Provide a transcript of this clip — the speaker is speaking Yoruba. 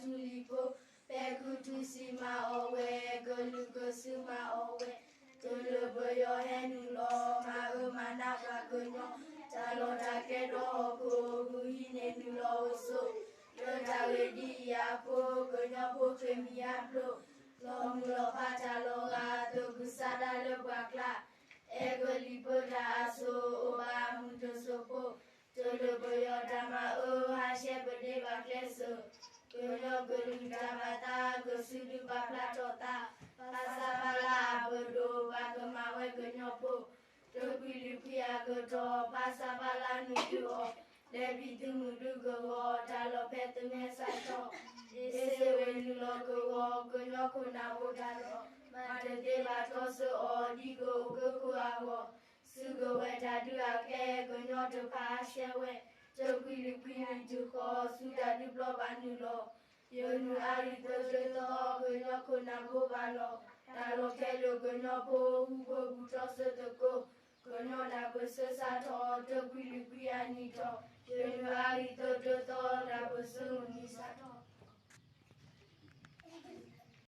tulipo Pekutu sima owe Golugo suma owe Tolobo yo henulo Marumana bagonyo Talo takedo ko Guhine nulo oso Lota wedi ya po Gonyo po kemi aplo Lomulo pata loga Togusada le bakla Ego lipoda aso Oba muto sopo Tolobo yo dama o Hashe bode bakleso Gonyo golunda mata Gosudu bakla tota Pasabala bodo Bagamawe gonyo po Tokwilukia goto Pasabala nuduo Debi tumudu go Talo petu mesato Ese wenu logo Gonyo kuna wotalo Matete batoso o Digo goku awo Sugo weta duake Gonyo to pashewe Tokwilukia juko Suda duplo banulo Yonu arito joto Gonyo kuna bobalo Talo kelo gonyo po Hugo butoso toko Gonyo na boso sato Tokwilukia nito Yonu arito joto Na boso unisato